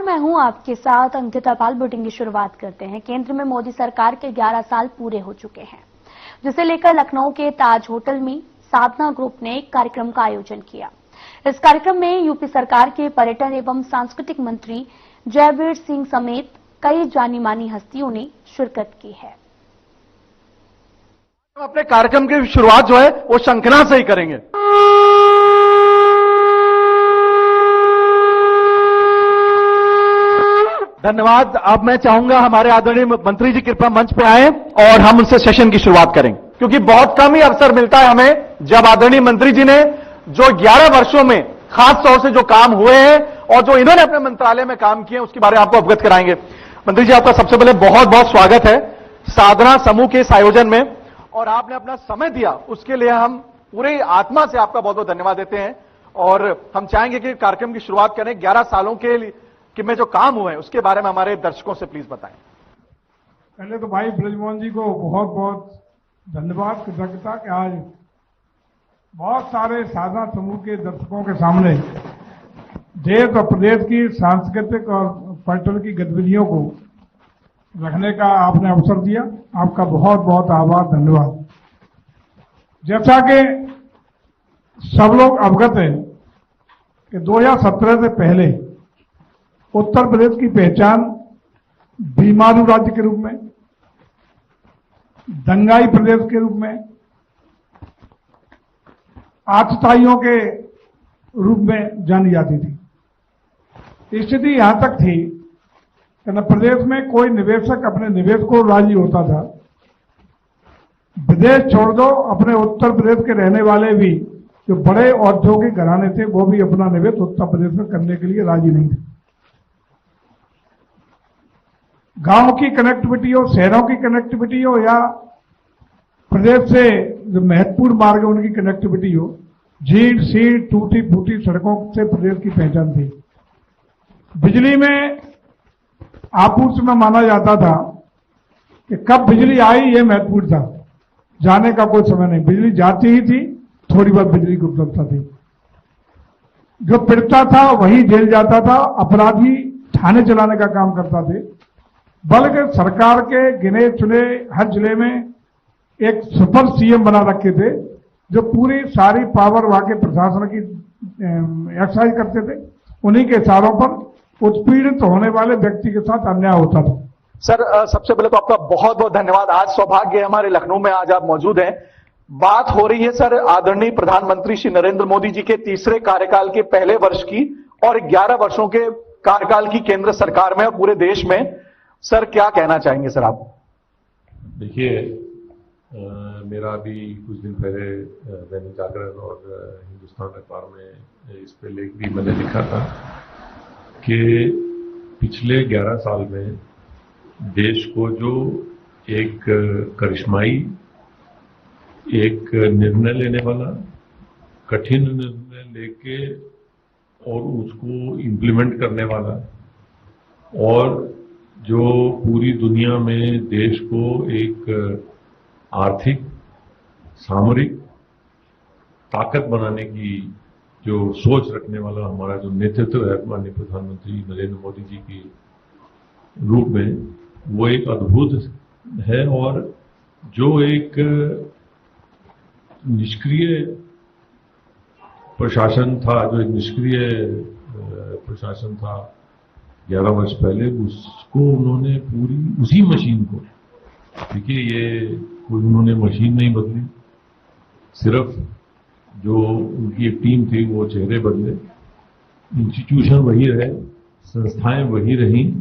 मैं हूं आपके साथ अंकिता पाल। बुलेटिन की शुरुआत करते हैं। केंद्र में मोदी सरकार के 11 साल पूरे हो चुके हैं, जिसे लेकर लखनऊ के ताज होटल में साधना ग्रुप ने एक कार्यक्रम का आयोजन किया। इस कार्यक्रम में यूपी सरकार के पर्यटन एवं सांस्कृतिक मंत्री जयवीर सिंह समेत कई जानी मानी हस्तियों ने शिरकत की है। अपने कार्यक्रम की शुरुआत जो है वो शंखनाद से ही करेंगे। धन्यवाद। अब मैं चाहूंगा हमारे आदरणीय मंत्री जी कृपया मंच पे आए और हम उनसे सेशन की शुरुआत करें, क्योंकि बहुत कम ही अवसर मिलता है हमें जब आदरणीय मंत्री जी ने जो 11 वर्षों में खास तौर से जो काम हुए हैं और जो इन्होंने अपने मंत्रालय में काम किए उसके बारे में आपको अवगत कराएंगे। मंत्री जी, आपका सबसे पहले बहुत बहुत स्वागत है साधना समूह के इस आयोजन में, और आपने अपना समय दिया उसके लिए हम पूरी आत्मा से आपका बहुत बहुत धन्यवाद देते हैं। और हम चाहेंगे कि कार्यक्रम की शुरुआत करें। 11 सालों के लिए कि में जो काम हुए हैं उसके बारे में हमारे दर्शकों से प्लीज बताएं। पहले तो भाई ब्रजमोहन जी को बहुत बहुत धन्यवाद, कृतज्ञता कि आज बहुत सारे साधना समूह के दर्शकों के सामने देश और प्रदेश की सांस्कृतिक और पर्यटन की गतिविधियों को रखने का आपने अवसर दिया। आपका बहुत बहुत आभार, धन्यवाद। जैसा कि सब लोग अवगत हैं कि 2017 से पहले उत्तर प्रदेश की पहचान बीमारू राज्य के रूप में, दंगाई प्रदेश के रूप में, आतताइयों के रूप में जानी जाती थी। स्थिति यहां तक थी कि न प्रदेश में कोई निवेशक अपने निवेश को राजी होता था। विदेश छोड़ दो, अपने उत्तर प्रदेश के रहने वाले भी जो बड़े औद्योगिक घराने थे वो भी अपना निवेश उत्तर प्रदेश में करने के लिए राजी नहीं थे। गांव की कनेक्टिविटी हो, शहरों की कनेक्टिविटी हो, या प्रदेश से जो महत्वपूर्ण मार्ग है उनकी कनेक्टिविटी हो, झील सील टूटी फूटी सड़कों से प्रदेश की पहचान थी। बिजली में आपूर्ति में माना जाता था कि कब बिजली आई ये महत्वपूर्ण था, जाने का कोई समय नहीं। बिजली जाती ही थी, थोड़ी बहुत बिजली की उपलब्धता थी। जो पीड़ता था वही जेल जाता था, अपराधी थाने चलाने का काम करता थे। बल्कि सरकार के गिने चुने हर जिले में एक सुपर सीएम बना रखे थे जो पूरी सारी पावर वहां के प्रशासन की एक्सरसाइज करते थे। उन्हीं के इशारों पर उत्पीड़ित होने वाले व्यक्ति के साथ अन्याय होता था। सर, सबसे पहले तो आपका बहुत बहुत धन्यवाद। आज सौभाग्य है हमारे लखनऊ में आज आप मौजूद हैं। बात हो रही है सर आदरणीय प्रधानमंत्री श्री नरेंद्र मोदी जी के तीसरे कार्यकाल के पहले वर्ष की और 11 वर्षों के कार्यकाल की केंद्र सरकार में और पूरे देश में। सर, क्या कहना चाहेंगे सर आप? देखिए, मेरा अभी कुछ दिन पहले दैनिक जागरण और हिंदुस्तान अखबार में इस पे लेख भी मैंने लिखा था कि पिछले 11 साल में देश को जो एक करिश्माई, एक निर्णय लेने वाला, कठिन निर्णय लेके और उसको इम्प्लीमेंट करने वाला, और जो पूरी दुनिया में देश को एक आर्थिक सामरिक ताकत बनाने की जो सोच रखने वाला हमारा जो नेतृत्व है माननीय प्रधानमंत्री नरेंद्र मोदी जी के रूप में, वो एक अद्भुत है। और जो एक निष्क्रिय प्रशासन था, जो एक निष्क्रिय प्रशासन था 11 वर्ष पहले, उसको उन्होंने पूरी उसी मशीन को, देखिए ये कोई उन्होंने मशीन नहीं बदली, सिर्फ जो उनकी एक टीम थी वो चेहरे बदले, इंस्टीट्यूशन वही रहे, संस्थाएं वही रहीं।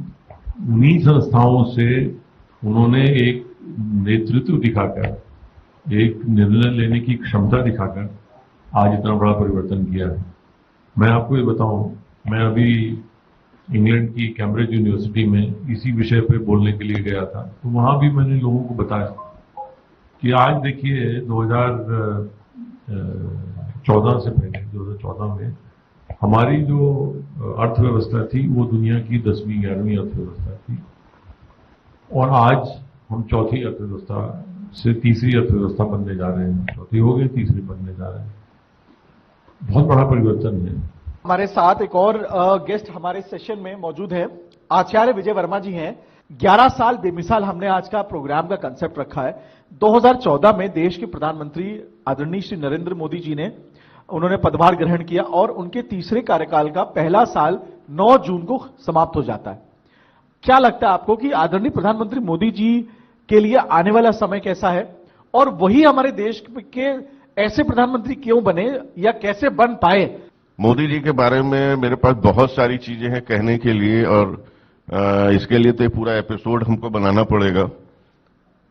उन्हीं संस्थाओं से उन्होंने एक नेतृत्व दिखाकर, एक निर्णय लेने की क्षमता दिखाकर आज इतना बड़ा परिवर्तन किया है। मैं आपको ये बताऊं, मैं अभी इंग्लैंड की कैम्ब्रिज यूनिवर्सिटी में इसी विषय पे बोलने के लिए गया था, तो वहां भी मैंने लोगों को बताया कि आज देखिए 2014 से पहले 2014 में हमारी जो अर्थव्यवस्था थी वो दुनिया की 10वीं 11वीं अर्थव्यवस्था थी, और आज हम चौथी अर्थव्यवस्था से तीसरी अर्थव्यवस्था बनने जा रहे हैं। चौथी हो गई, तीसरी बनने जा रहे हैं। बहुत बड़ा परिवर्तन है। हमारे साथ एक और गेस्ट हमारे सेशन में मौजूद है, आचार्य विजय वर्मा जी हैं। 11 साल बेमिसाल हमने आज का प्रोग्राम का कंसेप्ट रखा है। 2014 में देश के प्रधानमंत्री आदरणीय श्री नरेंद्र मोदी जी ने उन्होंने पदभार ग्रहण किया और उनके तीसरे कार्यकाल का पहला साल 9 जून को समाप्त हो जाता है। क्या लगता है आपको कि आदरणीय प्रधानमंत्री मोदी जी के लिए आने वाला समय कैसा है और वही हमारे देश के ऐसे प्रधानमंत्री क्यों बने या कैसे बन पाए? मोदी जी के बारे में मेरे पास बहुत सारी चीजें हैं कहने के लिए और इसके लिए तो पूरा एपिसोड हमको बनाना पड़ेगा।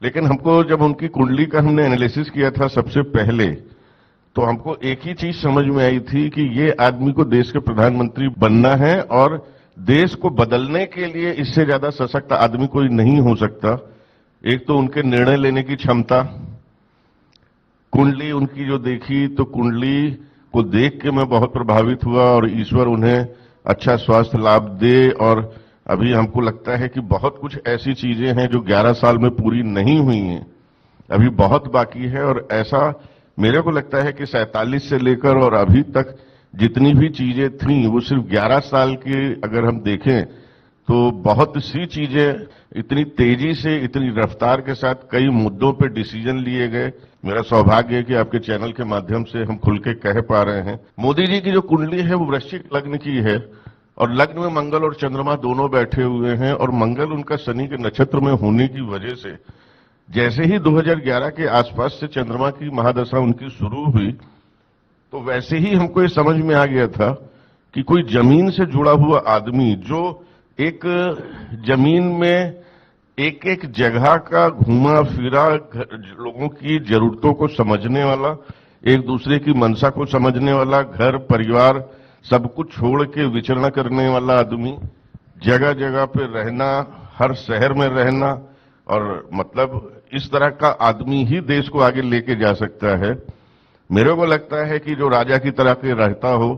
लेकिन हमको जब उनकी कुंडली का हमने एनालिसिस किया था सबसे पहले, तो हमको एक ही चीज समझ में आई थी कि ये आदमी को देश के प्रधानमंत्री बनना है और देश को बदलने के लिए इससे ज्यादा सशक्त आदमी कोई नहीं हो सकता। एक तो उनके निर्णय लेने की क्षमता, कुंडली उनकी जो देखी तो कुंडली को देख के मैं बहुत प्रभावित हुआ और ईश्वर उन्हें अच्छा स्वास्थ्य लाभ दे। और अभी हमको लगता है कि बहुत कुछ ऐसी चीजें हैं जो 11 साल में पूरी नहीं हुई हैं, अभी बहुत बाकी है। और ऐसा मेरे को लगता है कि 47 से लेकर और अभी तक जितनी भी चीजें थीं वो सिर्फ 11 साल की अगर हम देखें तो बहुत सी चीजें इतनी तेजी से, इतनी रफ्तार के साथ कई मुद्दों पे डिसीजन लिए गए। मेरा सौभाग्य है कि आपके चैनल के माध्यम से हम खुल के कह पा रहे हैं। मोदी जी की जो कुंडली है वो वृश्चिक लग्न की है और लग्न में मंगल और चंद्रमा दोनों बैठे हुए हैं और मंगल उनका शनि के नक्षत्र में होने की वजह से जैसे ही 2011 के आसपास से चंद्रमा की महादशा उनकी शुरू हुई तो वैसे ही हमको ये समझ में आ गया था कि कोई जमीन से जुड़ा हुआ आदमी जो एक जमीन में एक एक जगह का घूमा फिरा, लोगों की जरूरतों को समझने वाला, एक दूसरे की मनसा को समझने वाला, घर परिवार सब कुछ छोड़ के विचरण करने वाला आदमी, जगह जगह पे रहना, हर शहर में रहना, और मतलब इस तरह का आदमी ही देश को आगे लेके जा सकता है। मेरे को लगता है कि जो राजा की तरह के रहता हो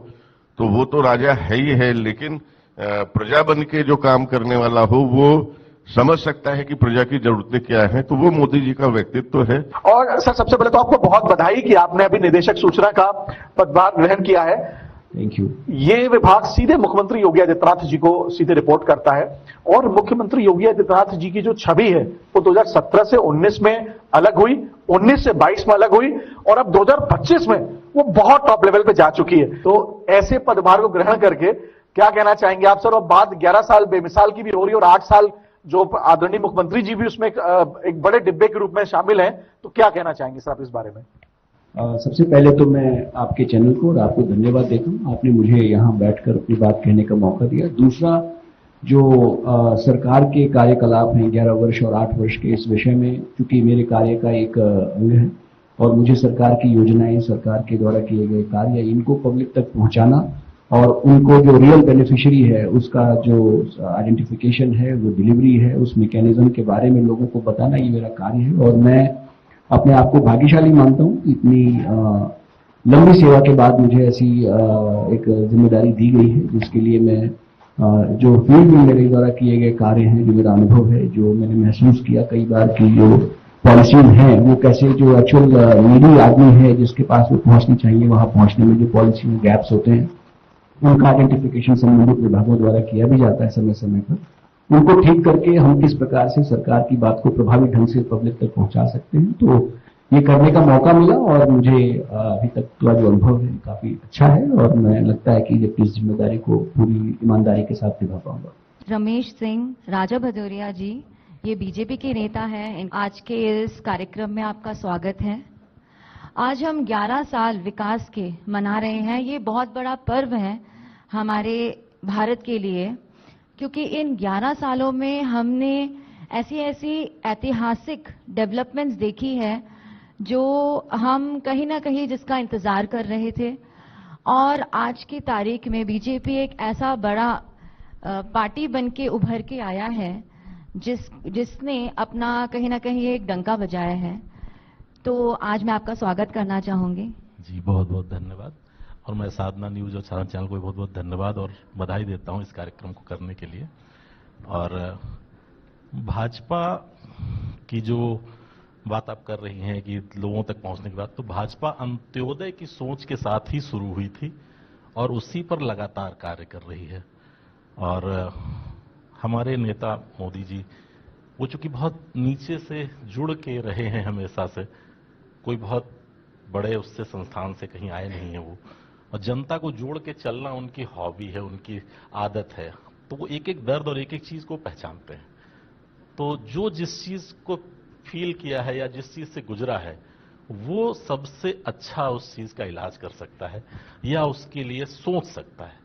तो वो तो राजा है ही है, लेकिन प्रजा बन के जो काम करने वाला हो वो समझ सकता है कि प्रजा की जरूरतें क्या हैं, तो वो मोदी जी का व्यक्तित्व है। और सर सबसे पहले तो आपको बहुत बधाई कि आपने अभी निदेशक सूचना का पदभार ग्रहण किया है। Thank you. ये विभाग सीधे मुख्यमंत्री योगी आदित्यनाथ जी को सीधे रिपोर्ट करता है और मुख्यमंत्री योगी आदित्यनाथ जी की जो छवि है वो 2017 से 19 में अलग हुई, 19 से 22 में अलग हुई और अब 2025 में वो बहुत टॉप लेवल पे जा चुकी है। तो ऐसे पदभार को ग्रहण करके क्या कहना चाहेंगे आप सर? और बात 11 साल बेमिसाल की भी हो रही है और 8 साल जो आदरणीय मुख्यमंत्री जी भी उसमें एक बड़े डिब्बे के रूप में शामिल हैं, तो क्या कहना चाहेंगे सर आप इस बारे में? सबसे पहले तो मैं आपके चैनल को और आपको धन्यवाद देता हूं, आपने मुझे यहां बैठकर अपनी बात कहने का मौका दिया। दूसरा, जो सरकार के कार्यकलाप हैं 11 वर्ष और 8 वर्ष के, इस विषय में चूंकि मेरे कार्य का एक अंग है और मुझे सरकार की योजनाएं, सरकार के द्वारा किए गए कार्य, इनको पब्लिक तक पहुंचाना और उनको जो रियल बेनिफिशियरी है उसका जो आइडेंटिफिकेशन है, वो डिलीवरी है, उस मैकेनिज्म के बारे में लोगों को बताना, ये मेरा कार्य है। और मैं अपने आप को भाग्यशाली मानता हूं, इतनी लंबी सेवा के बाद मुझे ऐसी एक जिम्मेदारी दी गई है, जिसके लिए मैं जो फील्ड में मेरे द्वारा किए गए कार्य हैं, जो मेरा अनुभव है, जो मैंने महसूस किया कई बार कि जो पॉलिसी है वो कैसे जो एक्चुअल नीडी आदमी है जिसके पास वो पहुंचनी चाहिए, वहां पहुंचने में जो पॉलिसी में गैप्स होते हैं उनका आइडेंटिफिकेशन संबंधित विभागों द्वारा किया भी जाता है समय समय पर। उनको ठीक करके हम किस प्रकार से सरकार की बात को प्रभावी ढंग से पब्लिक तक पहुंचा सकते हैं, तो ये करने का मौका मिला और मुझे अभी तक का जो अनुभव है काफी अच्छा है और मैं लगता है कि जब इस जिम्मेदारी को पूरी ईमानदारी के साथ निभा पाऊंगा। रमेश सिंह, राजा भदौरिया जी, ये बीजेपी के नेता हैं। आज के इस कार्यक्रम में आपका स्वागत है। आज हम 11 साल विकास के मना रहे हैं। ये बहुत बड़ा पर्व है हमारे भारत के लिए, क्योंकि इन 11 सालों में हमने ऐसी ऐतिहासिक डेवलपमेंट्स देखी है जो हम कहीं ना कहीं जिसका इंतजार कर रहे थे। और आज की तारीख में बीजेपी एक ऐसा बड़ा पार्टी बन के उभर के आया है जिसने अपना कहीं ना कहीं एक डंका बजाया है। तो आज मैं आपका स्वागत करना चाहूंगी। जी बहुत बहुत धन्यवाद। और मैं साधना न्यूज और साधना चैनल को बहुत बहुत धन्यवाद और बधाई देता हूं इस कार्यक्रम को करने के लिए। और भाजपा की जो बात आप कर रही हैं कि लोगों तक पहुंचने की बात, तो भाजपा अंत्योदय की सोच के साथ ही शुरू हुई थी और उसी पर लगातार कार्य कर रही है। और हमारे नेता मोदी जी वो चूंकि बहुत नीचे से जुड़ के रहे हैं हमेशा से, कोई बहुत बड़े उससे संस्थान से कहीं आए नहीं है वो, और जनता को जोड़ के चलना उनकी हॉबी है, उनकी आदत है। तो वो एक एक दर्द और एक एक चीज को पहचानते हैं। तो जो जिस चीज को फील किया है या जिस चीज से गुजरा है, वो सबसे अच्छा उस चीज का इलाज कर सकता है या उसके लिए सोच सकता है।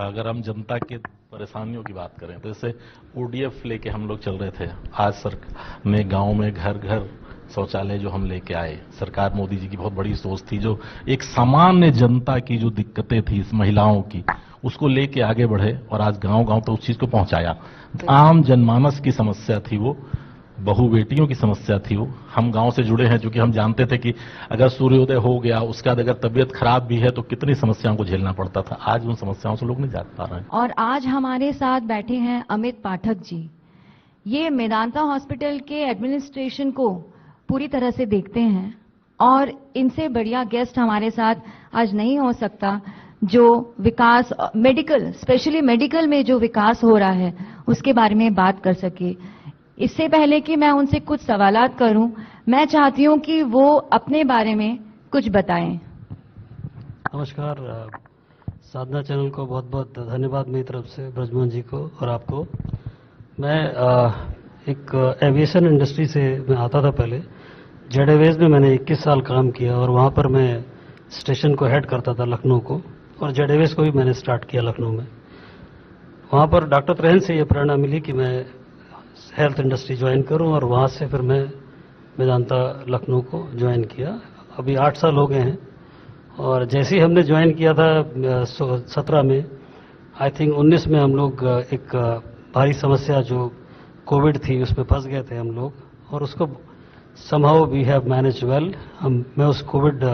अगर हम जनता के परेशानियों की बात करें तो जैसे ओडीएफ लेके हम लोग चल रहे थे, आज सरकार ने गांव में घर घर शौचालय जो हम लेके आए, सरकार मोदी जी की बहुत बड़ी सोच थी, जो एक सामान्य जनता की जो दिक्कतें थी इस महिलाओं की, उसको लेके आगे बढ़े और आज गांव गांव तो उस चीज को पहुंचाया। आम जनमानस की समस्या थी वो, बहु बेटियों की समस्या थी वो। हम गांव से जुड़े हैं क्योंकि हम जानते थे कि अगर सूर्योदय हो गया, उसके बाद अगर तबीयत खराब भी है तो कितनी समस्याओं को झेलना पड़ता था। आज उन समस्याओं से लोग नहीं जा पा रहे हैं। और आज हमारे साथ बैठे हैं अमित पाठक जी। ये मेदांता हॉस्पिटल के एडमिनिस्ट्रेशन को पूरी तरह से देखते हैं और इनसे बढ़िया गेस्ट हमारे साथ आज नहीं हो सकता, जो विकास मेडिकल, स्पेशली मेडिकल में जो विकास हो रहा है उसके बारे में बात कर सके। इससे पहले कि मैं उनसे कुछ सवालात करूं, मैं चाहती हूं कि वो अपने बारे में कुछ बताएं। नमस्कार, साधना चैनल को बहुत बहुत धन्यवाद मेरी तरफ से, ब्रजमोहन जी को और आपको। मैं एक एविएशन इंडस्ट्री से मैं आता था पहले। जेड एयरवेज में मैंने 21 साल काम किया और वहाँ पर मैं स्टेशन को हेड करता था लखनऊ को, और जेड एयरवेज को भी मैंने स्टार्ट किया लखनऊ में। वहाँ पर डॉक्टर त्रेहन से ये प्रेरणा मिली कि मैं हेल्थ इंडस्ट्री ज्वाइन करूं, और वहाँ से फिर मैं मेदांता लखनऊ को ज्वाइन किया। अभी 8 साल हो गए हैं, और जैसे ही हमने ज्वाइन किया था 17 में, आई थिंक 19 में हम लोग एक भारी समस्या जो कोविड थी उसमें फंस गए थे हम लोग, और उसको somehow we have manage well. मैं उस कोविड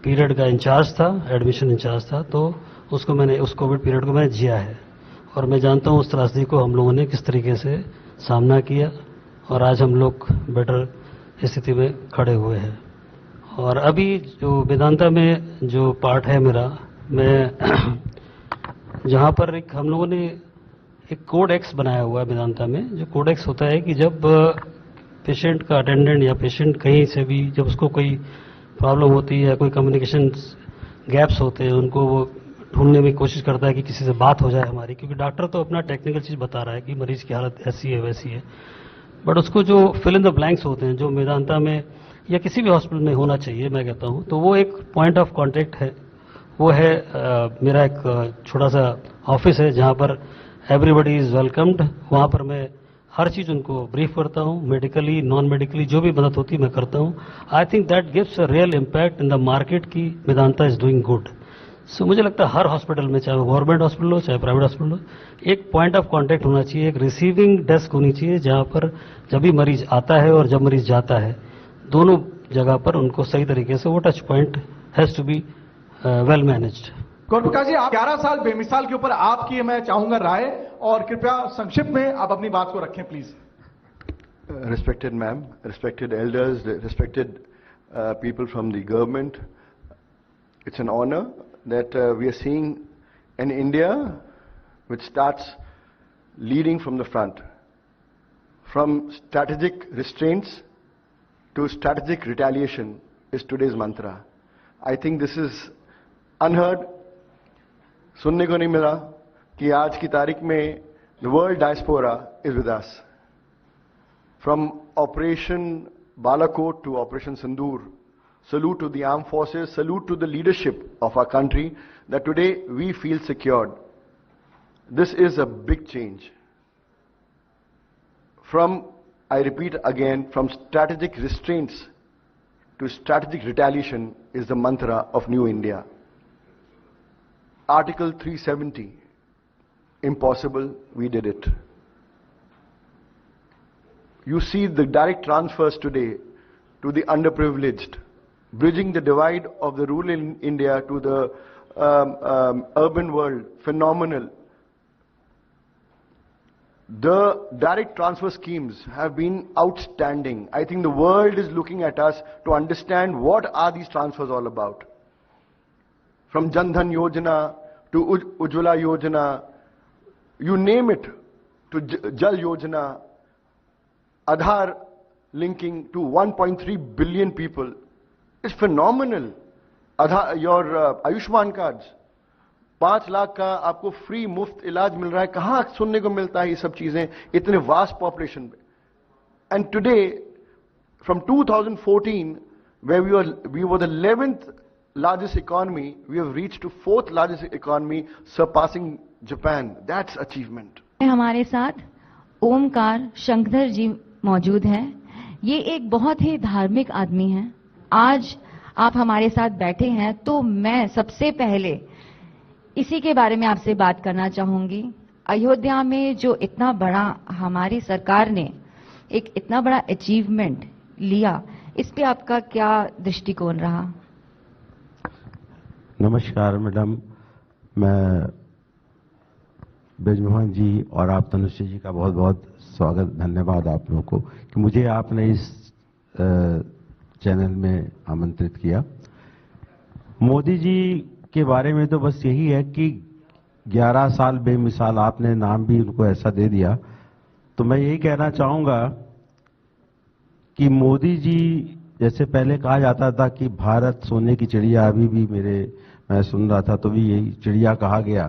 पीरियड का इंचार्ज था, एडमिशन इंचार्ज था, तो उस कोविड पीरियड को मैंने जिया है, और मैं जानता हूँ उस त्रासदी को हम लोगों ने किस तरीके से सामना किया, और आज हम लोग बेटर स्थिति में खड़े हुए हैं। और अभी जो वेदांता में जो पार्ट है मेरा, मैं जहाँ पर हम लोगों ने एक कोडेक्स बनाया हुआ है वेदांता में। जो कोडेक्स होता है कि जब पेशेंट का अटेंडेंट या पेशेंट कहीं से भी जब उसको कोई प्रॉब्लम होती है, कोई कम्युनिकेशन गैप्स होते हैं, उनको वो ढूंढने में कोशिश करता है कि किसी से बात हो जाए हमारी, क्योंकि डॉक्टर तो अपना टेक्निकल चीज बता रहा है कि मरीज की हालत ऐसी है वैसी है, बट उसको जो फिल इन द ब्लैंक्स होते हैं, जो वेदांता में या किसी भी हॉस्पिटल में होना चाहिए, मैं कहता हूँ, तो वो एक पॉइंट ऑफ कॉन्टेक्ट है। वो है मेरा एक छोटा सा ऑफिस है जहाँ पर एवरीबडी इज वेलकम्ड। वहाँ पर मैं हर चीज उनको ब्रीफ करता हूँ, मेडिकली नॉन मेडिकली जो भी मदद होती है मैं करता हूँ। I think that gives a real impact in the market की वेदांता इज डूइंग गुड। सो मुझे लगता है हर हॉस्पिटल में, चाहे वो गवर्नमेंट हॉस्पिटल हो चाहे प्राइवेट हॉस्पिटल हो, एक पॉइंट ऑफ कांटेक्ट होना चाहिए, एक रिसीविंग डेस्क होनी चाहिए, जहां पर जब भी मरीज आता है और जब मरीज जाता है, दोनों जगह पर उनको सही तरीके से वो touch point has to be well managed. Gaurprakash ji, आप 11 साल बेमिसाल के ऊपर आपकी मैं चाहूंगा राय, और कृपया संक्षिप्त में आप अपनी बात को रखें please. Respected ma'am, respected elders, respected people from the government, it's an honor that we are seeing an India which starts leading from the front. From strategic restraints to strategic retaliation is today's mantra. I think this is unheard. सुनने को नहीं मिला कि आज की तारीख में the world diaspora is with us. From Operation Balakot to Operation Sindoor, salute to the armed forces, salute to the leadership of our country that today we feel secured. This is a big change. From, I repeat again, from strategic restraints to strategic retaliation is the mantra of New India. Article 370, impossible, we did it. You see the direct transfers today to the underprivileged, bridging the divide of the rural India to the urban world, phenomenal. The direct transfer schemes have been outstanding. I think the world is looking at us to understand what are these transfers all about. From Jan Dhan Yojana to Ujjwala Yojana, you name it, to Jal Yojana, Aadhaar linking to 1.3 billion people. It's phenomenal. Your Ayushman cards, 5 lakh का आपको free मुफ्त इलाज मिल रहा है. कहां सुनने को मिलता है ये सब चीजें इतने वास्ट पॉपुलेशन में? And today from 2014, where we were the 11th largest economy, we have reached to 4th largest economy, surpassing Japan. That's achievement. हमारे साथ ओमकार शंकरधर जी मौजूद हैं. ये एक बहुत ही धार्मिक आदमी हैं. आज आप हमारे साथ बैठे हैं तो मैं सबसे पहले इसी के बारे में आपसे बात करना चाहूंगी. अयोध्या में जो इतना बड़ा हमारी सरकार ने एक इतना बड़ा अचीवमेंट लिया, इस पे आपका क्या दृष्टिकोण रहा? नमस्कार मैडम, मैं ब्रजमोहन जी और आप तनुश्री जी का बहुत बहुत स्वागत, धन्यवाद आप लोगों को कि मुझे आपने इस चैनल में आमंत्रित किया. मोदी जी के बारे में तो बस यही है कि 11 साल बेमिसाल, आपने नाम भी उनको ऐसा दे दिया. तो मैं यही कहना चाहूंगा कि मोदी जी, जैसे पहले कहा जाता था कि भारत सोने की चिड़िया, अभी भी मैं सुन रहा था तो भी यही चिड़िया कहा गया.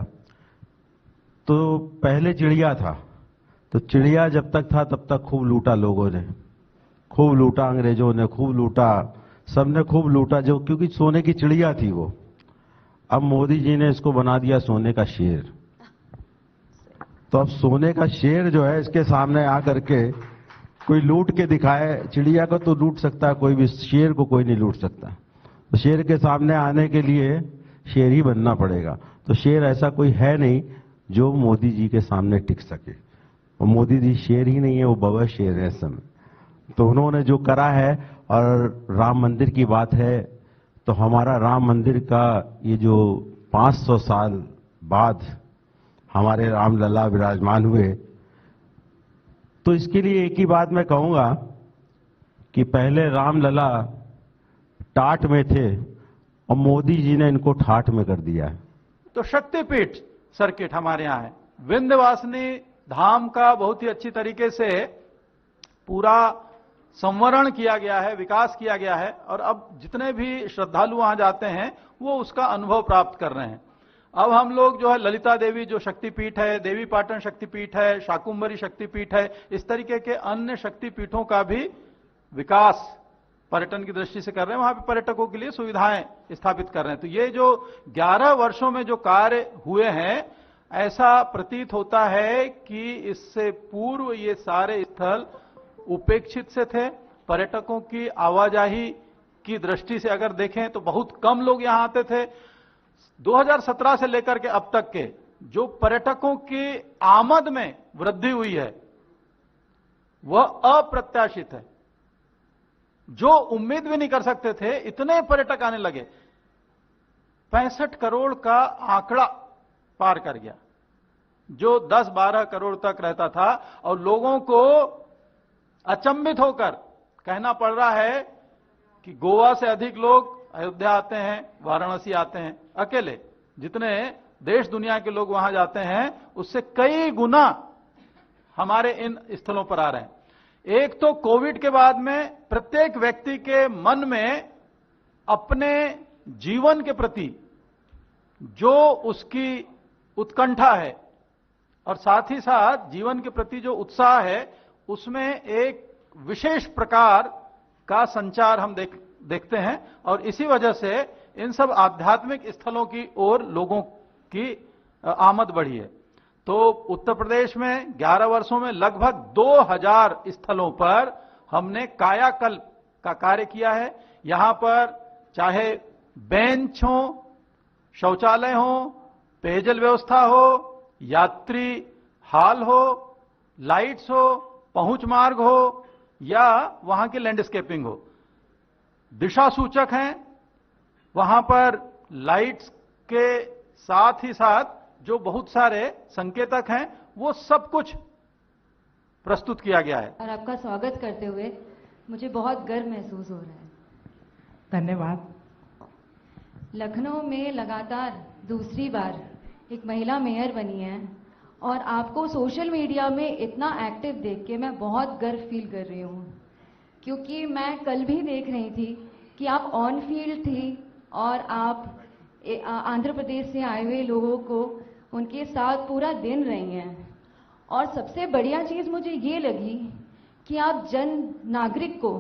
तो पहले चिड़िया था, तो चिड़िया जब तक था तब तक खूब लूटा लोगों ने, खूब लूटा, अंग्रेजों ने खूब लूटा, सबने खूब लूटा, जो क्योंकि सोने की चिड़िया थी वो. अब मोदी जी ने इसको बना दिया सोने का शेर. तो अब सोने का शेर जो है, इसके सामने आकर के कोई लूट के दिखाए. चिड़िया को तो लूट सकता है कोई भी, शेर को कोई नहीं लूट सकता. तो शेर के सामने आने के लिए शेर ही बनना पड़ेगा. तो शेर ऐसा कोई है नहीं जो मोदी जी के सामने टिक सके. और मोदी जी शेर ही नहीं है, वो बाबा शेर है इस समय. तो उन्होंने जो करा है, और राम मंदिर की बात है, तो हमारा राम मंदिर का ये जो 500 साल बाद हमारे रामलला विराजमान हुए, तो इसके लिए एक ही बात मैं कहूंगा कि पहले रामलला टाट में थे और मोदी जी ने इनको ठाठ में कर दिया है. तो शक्तिपीठ सर्किट हमारे यहाँ है. विंध्यवासिनी धाम का बहुत ही अच्छी तरीके से पूरा संवरण किया गया है, विकास किया गया है, और अब जितने भी श्रद्धालु वहां जाते हैं वो उसका अनुभव प्राप्त कर रहे हैं. अब हम लोग जो है ललिता देवी जो शक्तिपीठ है, देवी पाटन शक्तिपीठ है, शाकुंभरी शक्तिपीठ है, इस तरीके के अन्य शक्तिपीठों का भी विकास पर्यटन की दृष्टि से कर रहे हैं. वहां पे पर्यटकों के लिए सुविधाएं स्थापित कर रहे हैं. तो ये जो 11 वर्षों में जो कार्य हुए हैं, ऐसा प्रतीत होता है कि इससे पूर्व ये सारे स्थल उपेक्षित से थे. पर्यटकों की आवाजाही की दृष्टि से अगर देखें तो बहुत कम लोग यहां आते थे. 2017 से लेकर के अब तक के जो पर्यटकों की आमद में वृद्धि हुई है वह अप्रत्याशित है. जो उम्मीद भी नहीं कर सकते थे, इतने पर्यटक आने लगे. 65 करोड़ का आंकड़ा पार कर गया, जो 10-12 करोड़ तक रहता था. और लोगों को अचंभित होकर कहना पड़ रहा है कि गोवा से अधिक लोग अयोध्या आते हैं, वाराणसी आते हैं. अकेले जितने देश दुनिया के लोग वहां जाते हैं, उससे कई गुना हमारे इन स्थलों पर आ रहे हैं. एक तो कोविड के बाद में प्रत्येक व्यक्ति के मन में अपने जीवन के प्रति जो उसकी उत्कंठा है, और साथ ही साथ जीवन के प्रति जो उत्साह है, उसमें एक विशेष प्रकार का संचार हम देखते हैं. और इसी वजह से इन सब आध्यात्मिक स्थलों की ओर लोगों की आमद बढ़ी है. तो उत्तर प्रदेश में 11 वर्षों में लगभग 2000 स्थलों पर हमने कायाकल्प का कार्य किया है. यहां पर चाहे बेंच हो, शौचालय हो, पेयजल व्यवस्था हो, यात्री हाल हो, लाइट्स हो, पहुंच मार्ग हो, या वहां की लैंडस्केपिंग हो. दिशा सूचक हैं, वहां पर लाइट्स के साथ ही साथ जो बहुत सारे संकेतक हैं, वो सब कुछ प्रस्तुत किया गया है. और आपका स्वागत करते हुए मुझे बहुत गर्व महसूस हो रहा है. धन्यवाद. लखनऊ में लगातार दूसरी बार एक महिला मेयर बनी हैं और आपको सोशल मीडिया में इतना एक्टिव देख के मैं बहुत गर्व फील कर रही हूँ, क्योंकि मैं कल भी देख रही थी कि आप ऑन फील्ड थी और आप आंध्र प्रदेश से आए हुए लोगों को उनके साथ पूरा दिन रही हैं। और सबसे बढ़िया चीज़ मुझे ये लगी कि आप जन नागरिक को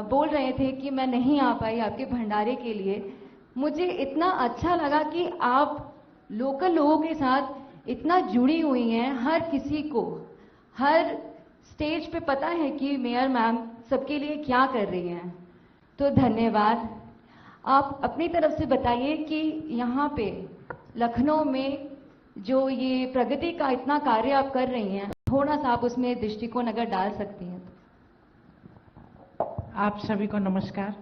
बोल रहे थे कि मैं नहीं आ पाई आपके भंडारे के लिए। मुझे इतना अच्छा लगा कि आप लोकल लोगों के साथ इतना जुड़ी हुई हैं। हर किसी को हर स्टेज पे पता है कि मेयर मैम सबके लिए क्या कर रही हैं। तो धन्यवाद। आप अपनी तरफ से बताइए कि यहाँ पे लखनऊ में जो ये प्रगति का इतना कार्य आप कर रही हैं, थोड़ा सा आप उसमें दृष्टिकोण अगर डाल सकती हैं। आप सभी को नमस्कार।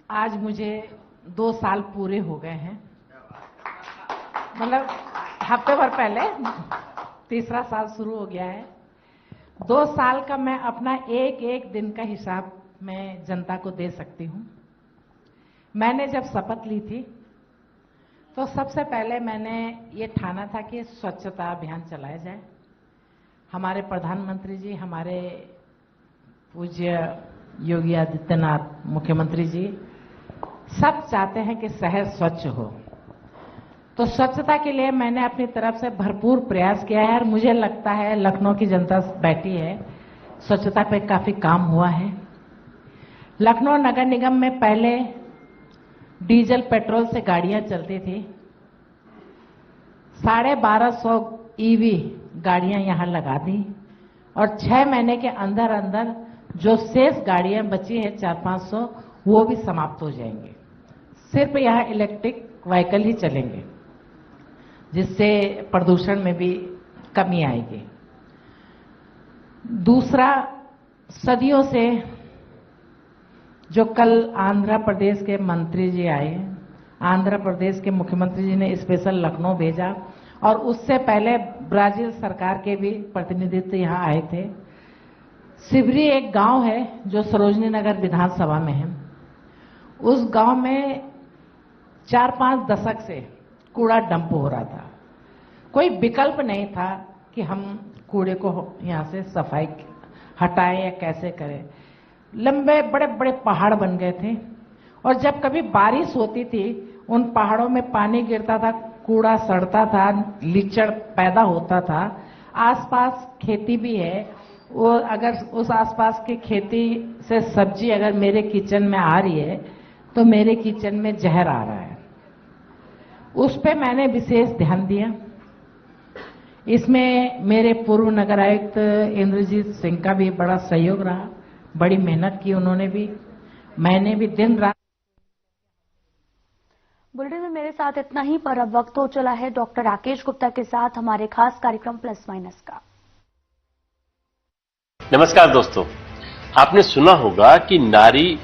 आज मुझे 2 साल पूरे हो गए हैं, मतलब हफ्ते भर पहले 3रा साल शुरू हो गया है। 2 साल का मैं अपना एक एक दिन का हिसाब मैं जनता को दे सकती हूँ। मैंने जब शपथ ली थी तो सबसे पहले मैंने ये ठाना था कि स्वच्छता अभियान चलाया जाए। हमारे प्रधानमंत्री जी, हमारे पूज्य योगी आदित्यनाथ मुख्यमंत्री जी सब चाहते हैं कि शहर स्वच्छ हो, तो स्वच्छता के लिए मैंने अपनी तरफ से भरपूर प्रयास किया है। और मुझे लगता है लखनऊ की जनता बैठी है, स्वच्छता पे काफी काम हुआ है। लखनऊ नगर निगम में पहले डीजल पेट्रोल से गाड़ियां चलती थी, 1250 ईवी गाड़ियां यहां लगा दी और 6 महीने के अंदर अंदर जो शेष गाड़ियां बची हैं 400-500 वो भी समाप्त हो जाएंगे। सिर्फ यहाँ इलेक्ट्रिक व्हीकल ही चलेंगे, जिससे प्रदूषण में भी कमी आएगी। दूसरा, सदियों से जो कल आंध्र प्रदेश के मंत्री जी आए, आंध्र प्रदेश के मुख्यमंत्री जी ने स्पेशल लखनऊ भेजा और उससे पहले ब्राजील सरकार के भी प्रतिनिधित्व यहाँ आए थे। सिवरी एक गांव है जो सरोजनी नगर विधानसभा में है। उस गांव में 4-5 दशक से कूड़ा डंप हो रहा था। कोई विकल्प नहीं था कि हम कूड़े को यहाँ से सफाई हटाएं या कैसे करें। लंबे बड़े बड़े पहाड़ बन गए थे और जब कभी बारिश होती थी उन पहाड़ों में पानी गिरता था, कूड़ा सड़ता था, लीचड़ पैदा होता था। आसपास खेती भी है, वो अगर उस आसपास की खेती से सब्जी अगर मेरे किचन में आ रही है तो मेरे किचन में जहर आ रहा है। उस पे मैंने विशेष ध्यान दिया। इसमें मेरे पूर्व नगर आयुक्त इंद्रजीत सिंह का भी बड़ा सहयोग रहा, बड़ी मेहनत की उन्होंने भी, मैंने भी दिन रात। बुलेटिन में मेरे साथ इतना ही, पर अब वक्त हो चला है डॉक्टर राकेश गुप्ता के साथ हमारे खास कार्यक्रम प्लस माइनस का। नमस्कार दोस्तों, आपने सुना होगा कि नारी